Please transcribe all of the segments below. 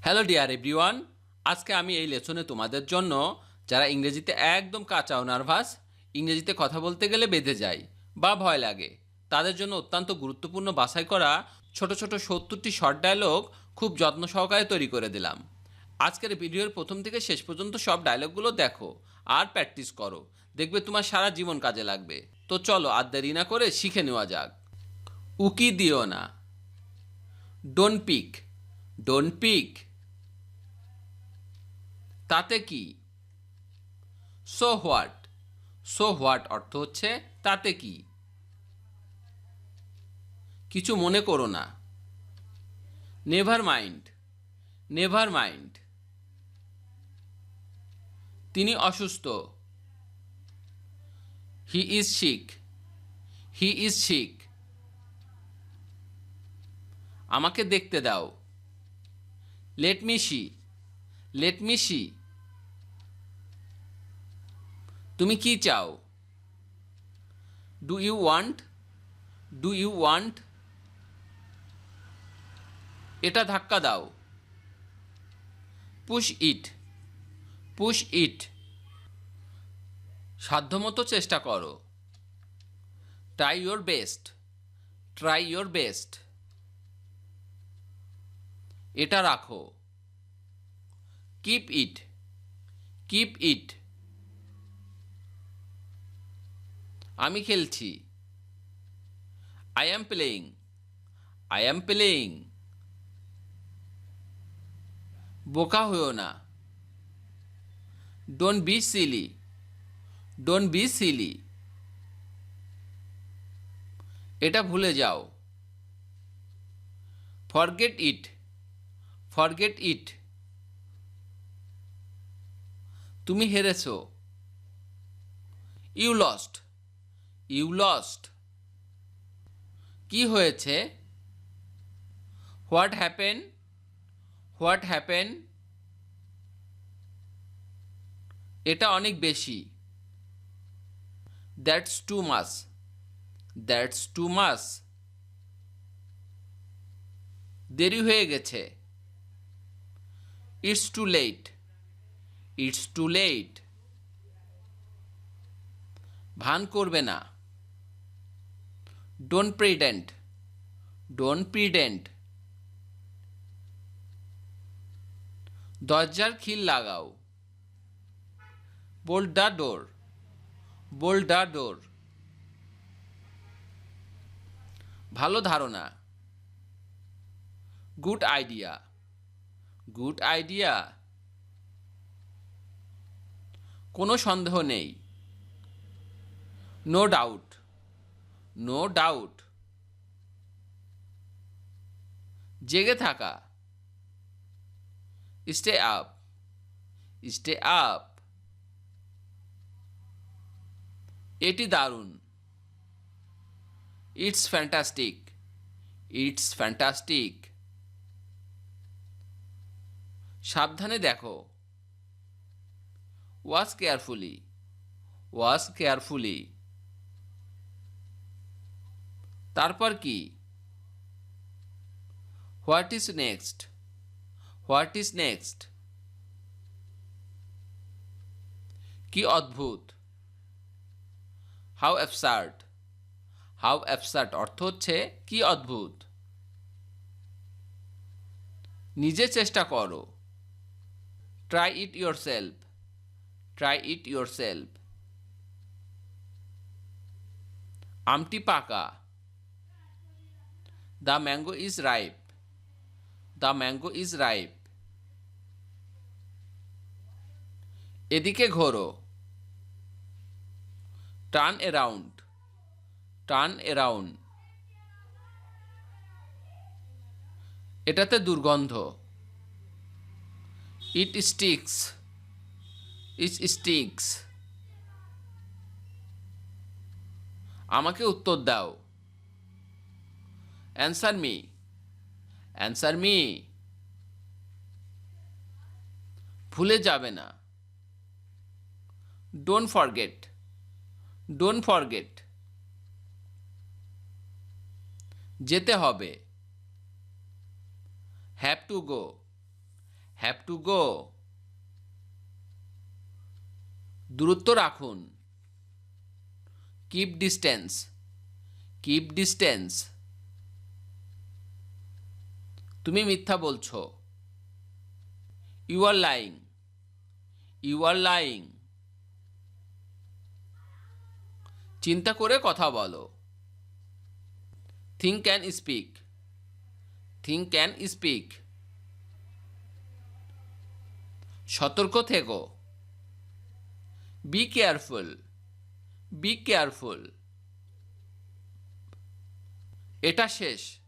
Hello dear everyone, আজকে আমি এই লেসনে তোমাদের জন্য যারা ইংরেজিতে একদম কাঁচা ও নার্ভাস, ইংরেজিতে কথা বলতে গেলে বেঁধে যায় বা ভয় লাগে, তাদের জন্য অত্যন্ত গুরুত্বপূর্ণ বাছাই করা ছোট ছোট 70টি শর্ট ডায়লগ খুব যত্ন সহকারে তৈরি করে দিলাম। আজকের ভিডিওর প্রথম থেকে শেষ পর্যন্ত সব ডায়লগগুলো দেখো আর প্র্যাকটিস করো, দেখবে তোমার সারা জীবন কাজে লাগবে। তো চলো আর দেরি না করে শিখে নেওয়া যাক। উকি দিও না। Don't pick. Don't pick. তাতে কি? So what. সো হোয়াট অর্থ হচ্ছে তাতে কি, কিছু মনে করো না। Never mind. Never mind. তিনি অসুস্থ। He is sick. He is sick. আমাকে দেখতে দাও। Let me see. Let me see. তুমি কি চাও? Do you want. Do you want. এটা ধাক্কা দাও। Push it. Push it. সাধ্যমতো চেষ্টা করো। Try your best. Try your best. এটা রাখো। Keep it. Keep it. আমি খেলছি। I am playing. I am playing. বোকা হইও না। Don't be Seely. Don't be silly. এটা ভুলে যাও। Forget it. Forget it. তুমি হেরেছ। You lost. You lost. কি হয়েছে? What happen. What happen. এটা অনেক বেশি। That's too much. That's too much. দেরি হয়ে গেছে। It's too late. It's too late. ভান করবে না। Don't pretend. Don't pretend. দরজার খিল লাগাও। Bolt the door. Bolt the door. ভালো ধারণা। Good idea. Good idea. কোনো সন্দেহ নেই। No doubt. No doubt. জেগে থাকা। Stay up. Stay up. এটি দারুণ। It's fantastic. It's fantastic. সাবধানে দেখো। Watch carefully. Watch carefully. তারপর কি? What is next. What is next. কি অদ্ভুত। How absurd. হাউ অ্যাবসার্ড অর্থ হচ্ছে কি অদ্ভুত। নিজে চেষ্টা করো। Try it yourself. Try it yourself. আমটি পাকা। The mango is ripe. The mango is ripe. এদিকে ঘোরো। Turn around. Turn around. এটাতে দুর্গন্ধ। It stinks. It stinks. আমাকে উত্তর দাও। Answer me. Answer me. ভুলে যাবে না। Don't forget. Don't forget. যেতে হবে। Have to go. Have to go. দূরত্ব রাখুন। Keep distance. Keep distance. তুমি মিথ্যা বলছো। You are lying. You are lying. চিন্তা করে কথা বলো। Think and speak. Think and speak. সতর্ক থেকো। Be careful. Be careful. এটা শেষ।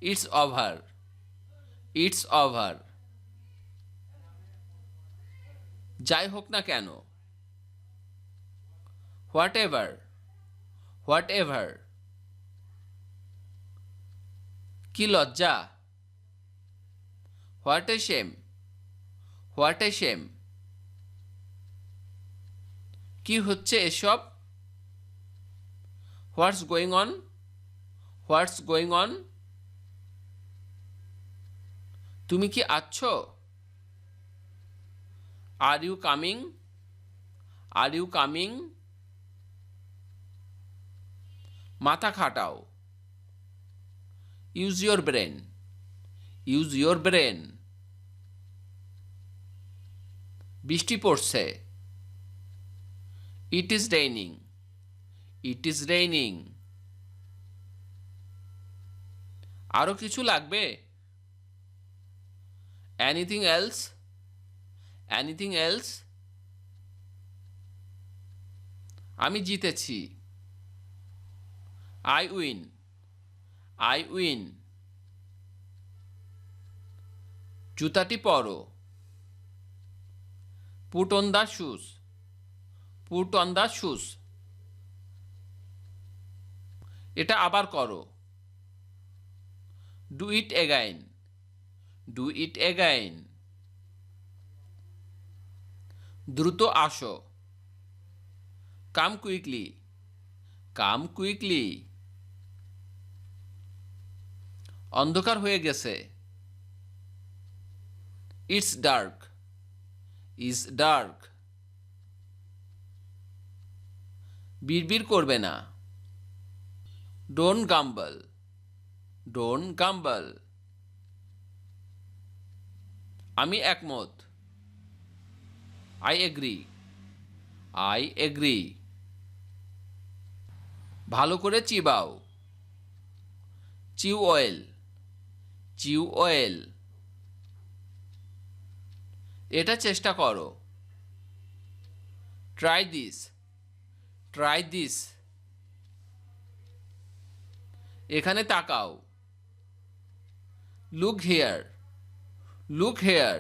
It's over. It's over. যাই হোক না কেন। Whatever. Whatever. কি লজ্জা। What a shame. What a shame. কি হচ্ছে এসব। What's going on. What's going on. তুমি কি আছো। Are you coming. Are you coming. মাথা খাটাও। Use your brain. Use your brain. বৃষ্টি পড়ছে। It is raining. It is raining. আরও কিছু লাগবে। Anything else. Anything else. আমি জিতেছি। I win. I win. জুতাটি পরো। Put on the shoes. Put on the shoes. এটা আবার করো। Do it again. Do it again. দ্রুত আসো। Come quickly. Come quickly. অন্ধকার হয়ে গেছে। It's dark. Is dark. বিড়বিড় করবে না। Don't gamble. Don't gamble. আমি একমত। I agree. I agree. ভালো করে চিবাও। চিউ অয়েল। চিউ অয়েল। এটা চেষ্টা করো। Try this. Try this. এখানে তাকাও। Look here. Look here.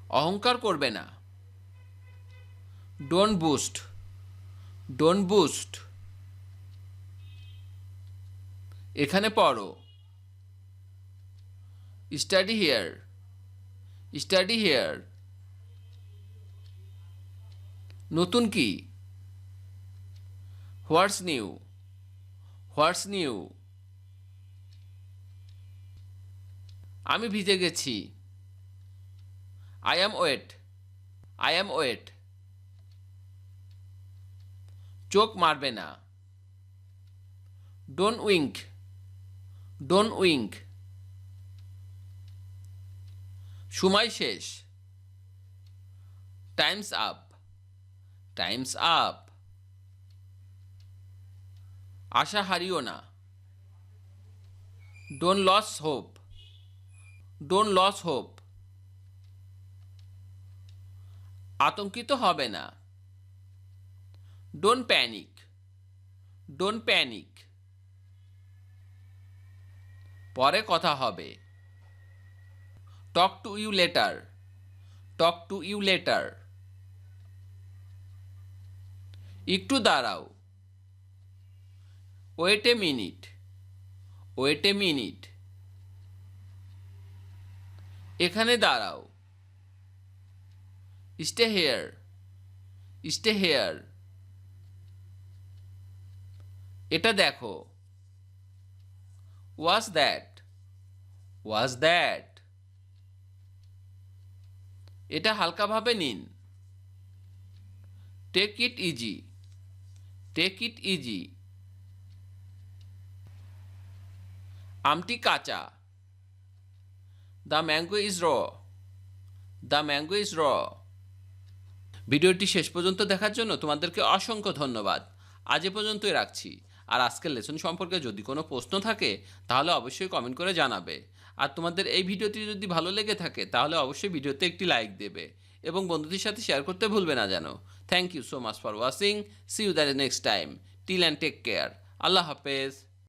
অহংকার করবে না। Don't boost. Don't boost. এখানে পড়ো। Study here. Study here. নতুন কি। What's new. What's new. আমি ভিজে গেছি। I am wet. I am wet. চোখ মারবে না। Don't wink. Don't wink. সময় শেষ। Time's up. Time's up. আশা হারিও না। Don't lose hope. Don't lose hope. আতঙ্কিত হবে না। Don't panic. Don't panic. পরে কথা হবে। Talk to you later. Talk to you later. একটু দাঁড়াও। Wait a minute. Wait a minute. এখানে দাঁড়াও। Stay here. Stay here. এটা দেখো। Watch that. Was that? এটা হালকাভাবে নিন। Take it easy. Take it easy. আমটি কাঁচা। The mango is raw. The mango is raw. ভিডিওটি শেষ পর্যন্ত দেখার জন্য তোমাদেরকে অসংখ্য ধন্যবাদ। আজ এ পর্যন্তই রাখছি। আর আজকের লেসন সম্পর্কে যদি কোনো প্রশ্ন থাকে তাহলে অবশ্যই কমেন্ট করে জানাবে। আর তোমাদের এই ভিডিওটি যদি ভালো লেগে থাকে তাহলে অবশ্যই ভিডিওতে একটি লাইক দেবে এবং বন্ধুদের সাথে শেয়ার করতে ভুলবে না যেন। Thank you so much for watching. See you the next time. Till and take care. আল্লাহ হাফেজ।